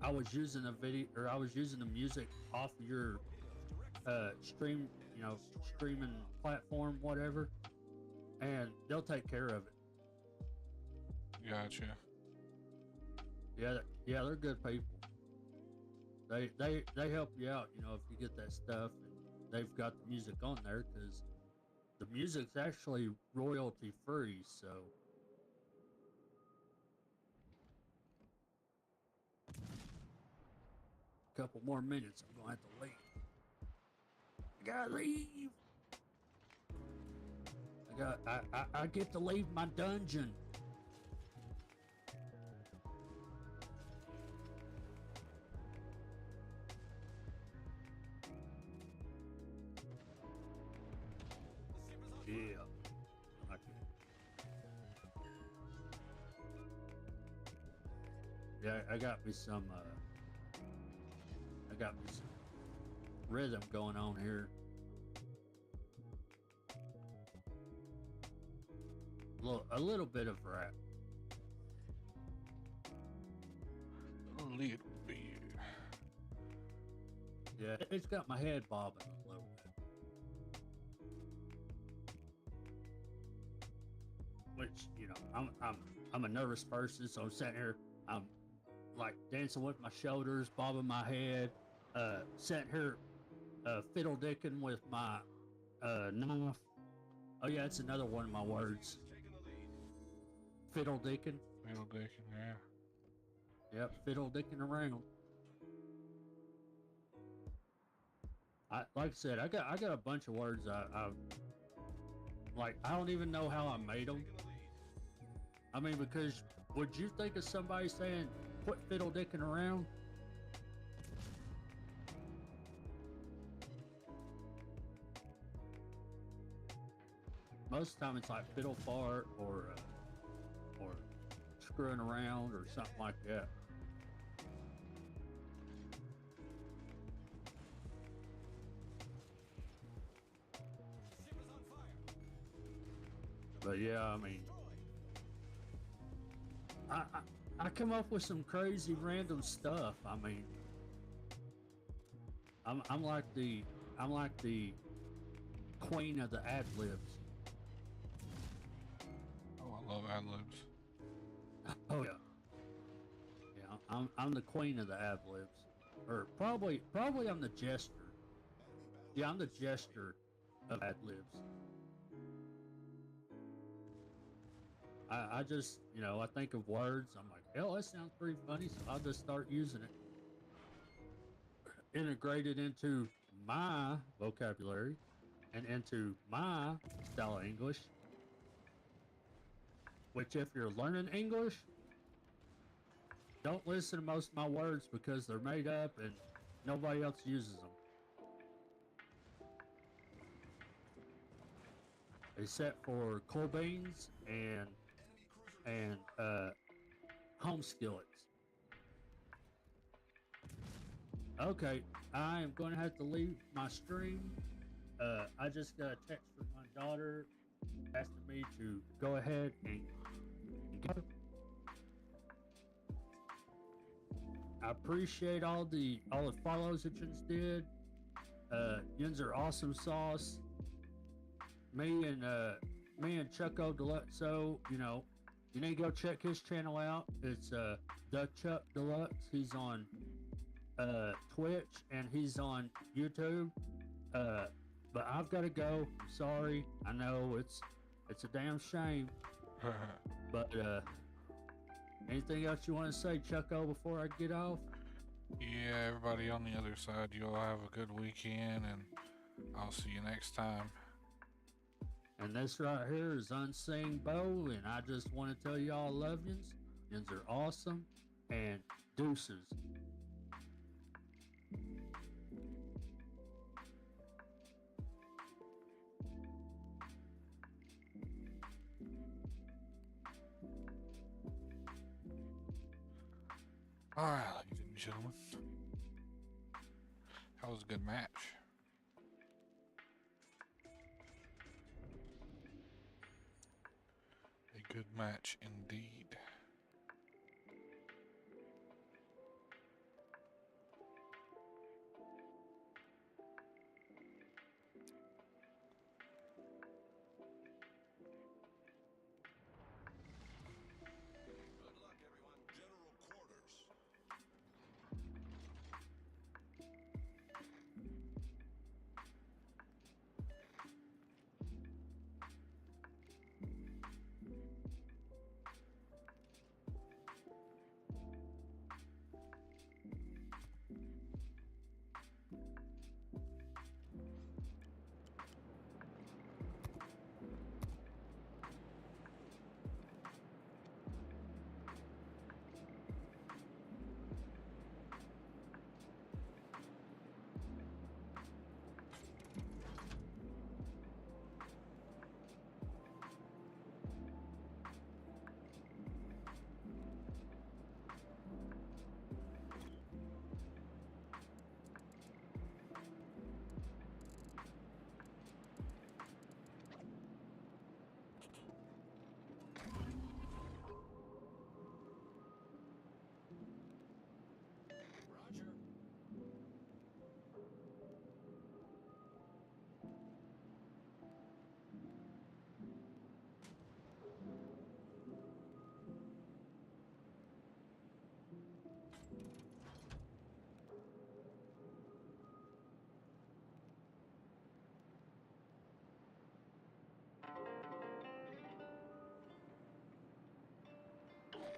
I was using a video or I was using the music off of your streaming platform, whatever, and they'll take care of it. Gotcha. Yeah, they're good people. They help you out, if you get that stuff, and they've got the music on there because the music's actually royalty free. So a couple more minutes, I'm gonna have to leave. I gotta leave. I get to leave my dungeon. Yeah. Yeah, I got me some rhythm going on here. A little bit of rap. A little bit. Yeah, it's got my head bobbing a little bit. Which, I'm a nervous person, so I'm sitting here, I'm like dancing with my shoulders, bobbing my head, sitting here, fiddle dicking with my knife. Oh yeah, it's another one of my words. Fiddle dicking. Fiddle dicking, yeah. Yep, fiddle dicking around. Like I said, I got a bunch of words. I don't even know how I made them. I mean, because would you think of somebody saying, "Quit fiddle dicking around"? Most of the time, it's like fiddle fart or screwing around or something like that. But yeah, I mean, I come up with some crazy random stuff. I mean, I'm like the queen of the ad libs. Oh, I love ad libs. Oh yeah, yeah. I'm the queen of the ad libs, or probably I'm the jester. Yeah, I'm the jester of ad libs. I just, I think of words. I'm like, hell, that sounds pretty funny. So I'll just start using it, integrate it into my vocabulary and into my style of English. Which, if you're learning English, don't listen to most of my words because they're made up and nobody else uses them. Except for cold beans and home skillets. Okay, I am going to have to leave my stream. I just got a text from my daughter asking me to go ahead and go. I appreciate all the follows that you did. Yins are awesome sauce. Me and Chucko Deluxo, you need to go check his channel out. It's the Chuck Deluxe. He's on Twitch and he's on YouTube. But I've got to go. I'm sorry. I know it's a damn shame. But anything else you want to say, Chucko, before I get off? Yeah, everybody on the other side, you all have a good weekend, and I'll see you next time. And this right here is Unseeingbow, and I just want to tell y'all I love yins. Yins are awesome, and deuces. Alright, ladies and gentlemen. That was a good match. A good match indeed. Good luck, everyone. General quarters. Roger.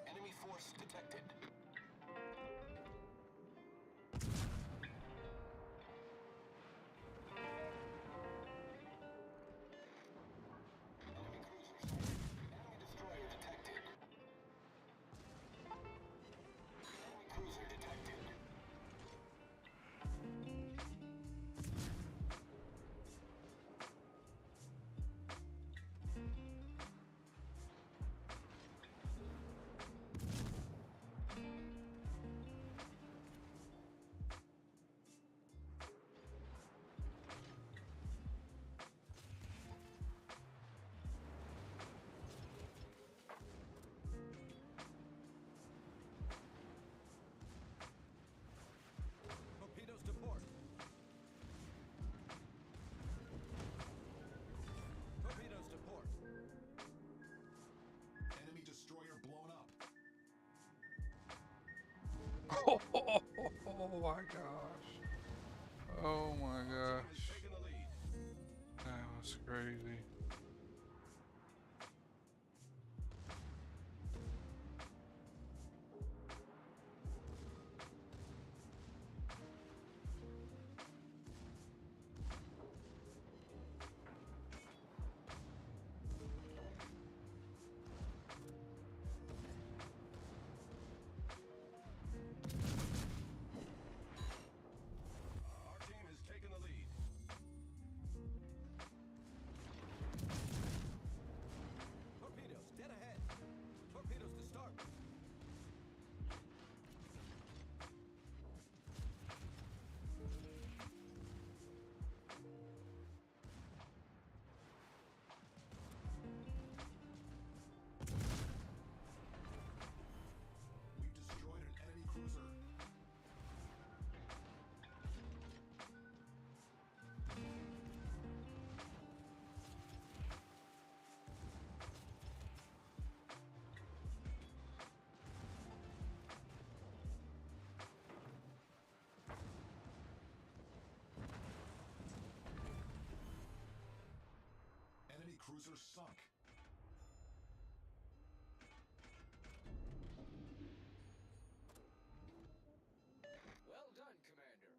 Enemy force detected. Enemy cruiser sighted. Enemy destroyer detected. Enemy cruiser detected. Torpedoes to port. Torpedoes to port. Enemy destroyer blown up. Oh my gosh. Oh my Team gosh. is taking the lead. That was crazy. cruisers sunk. Well done, Commander.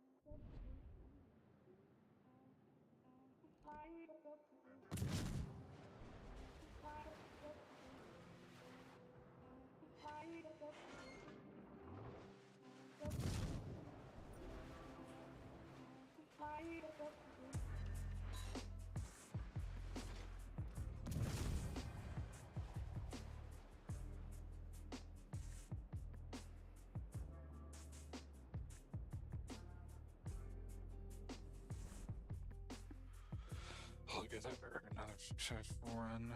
Look at that, another successful run.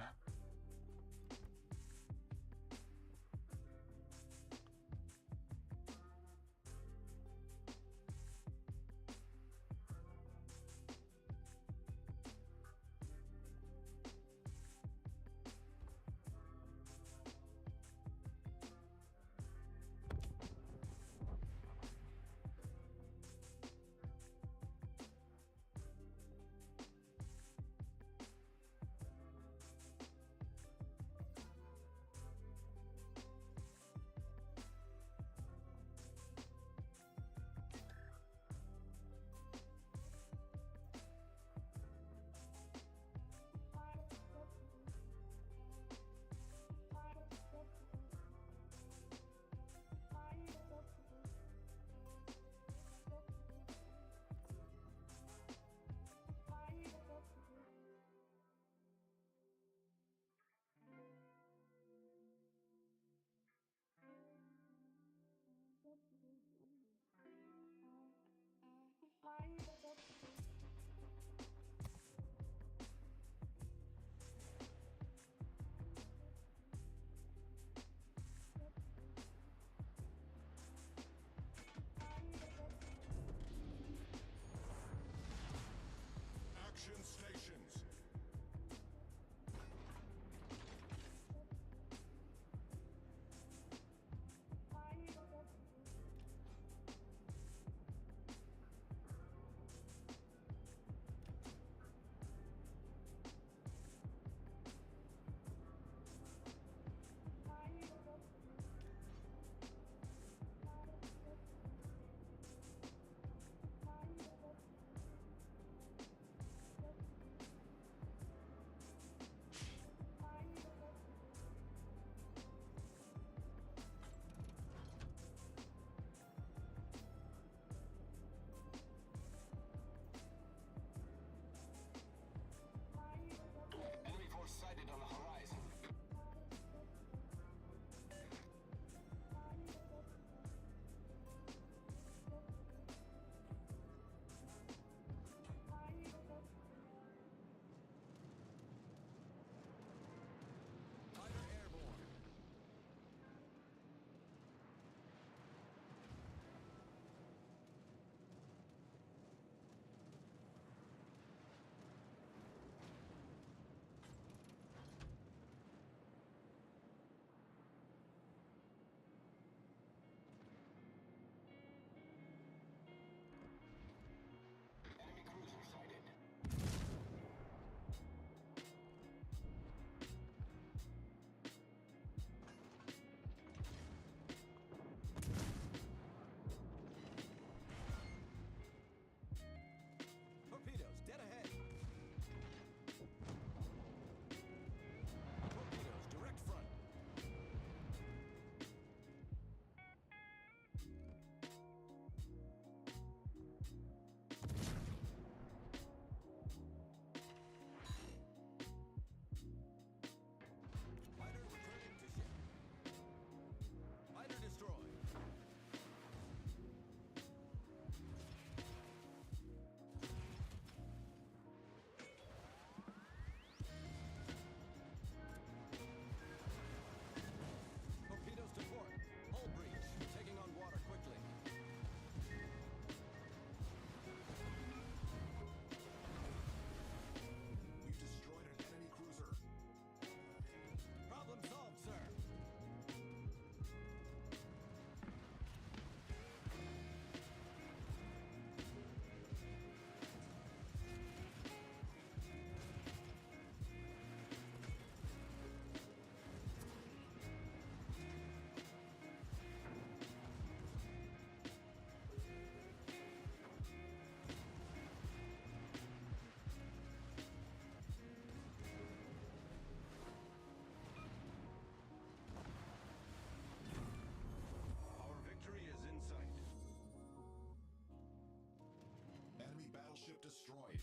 destroyed.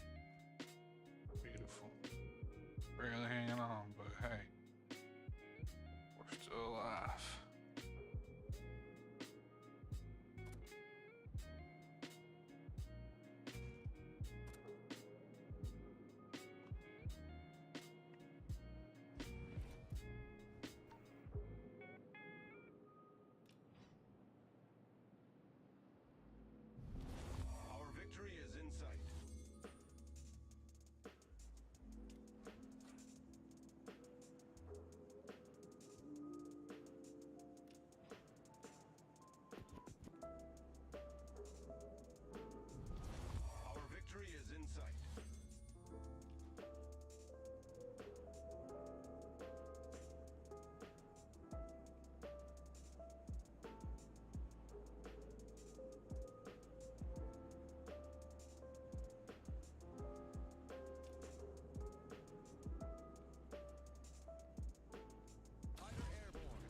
Beautiful. Barely hanging on, but hey, we're still alive. Our victory is in sight. Our victory is in sight. Fighter airborne.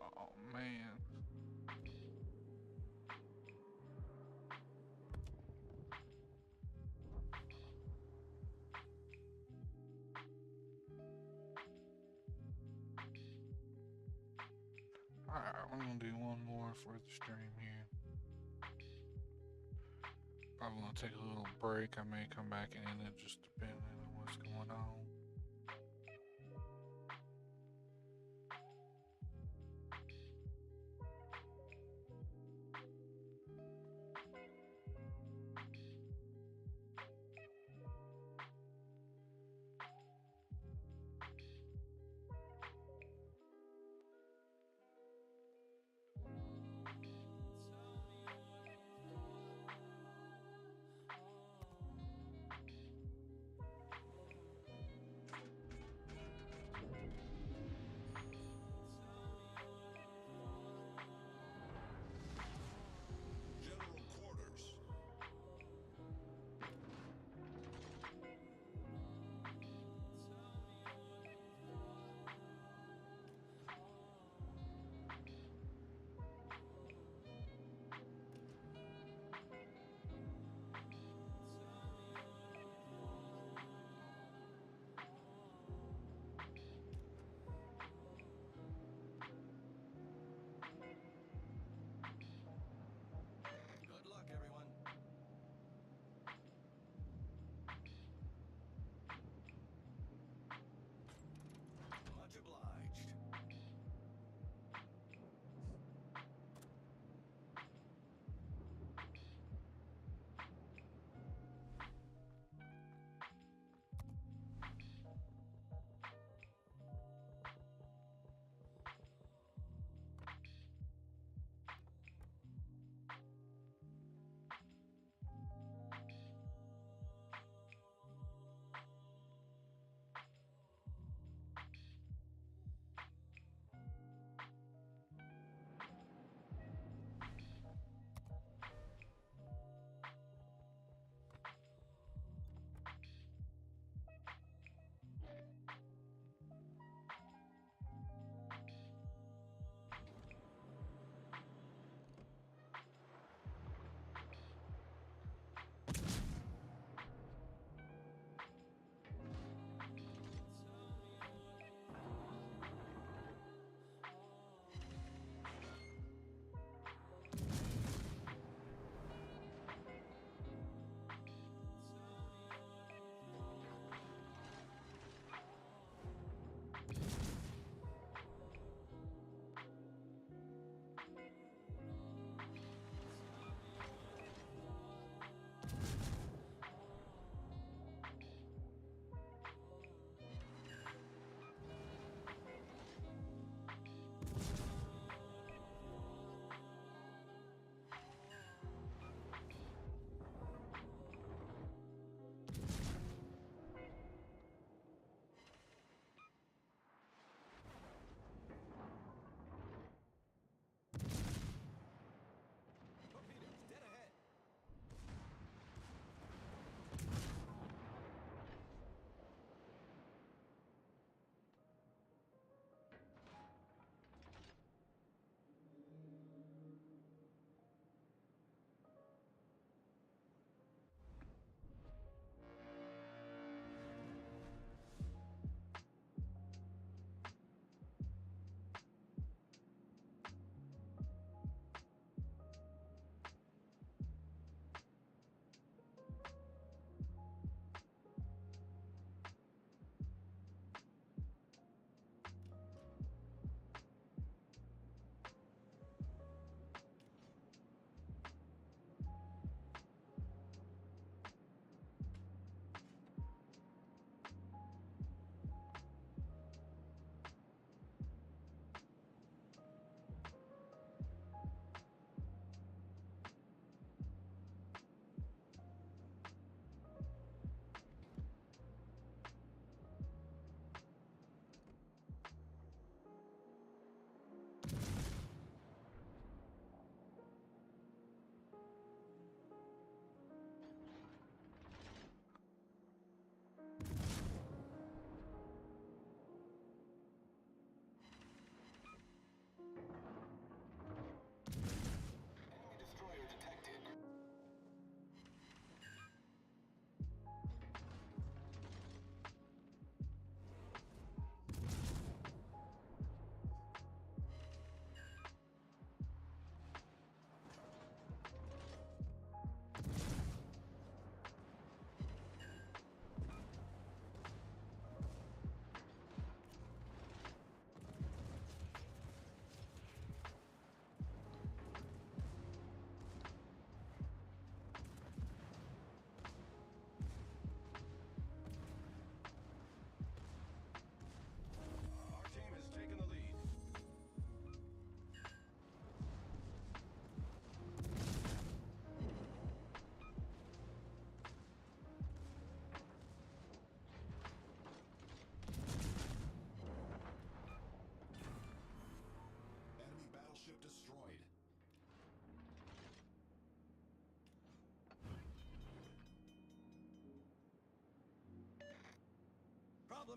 Oh man. Alright, I'm gonna do one more for the stream here. Probably gonna take a little break. I may come back and end it just depending on what's going on.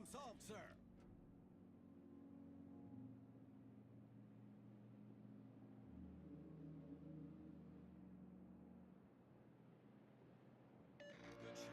Problem solved, sir. Good show.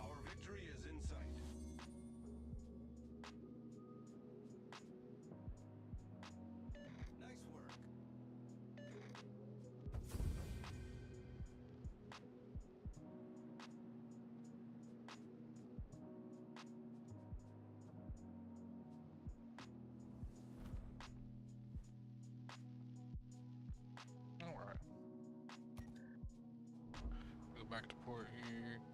Our victory is in sight. Nice work. Alright. Go back to port here.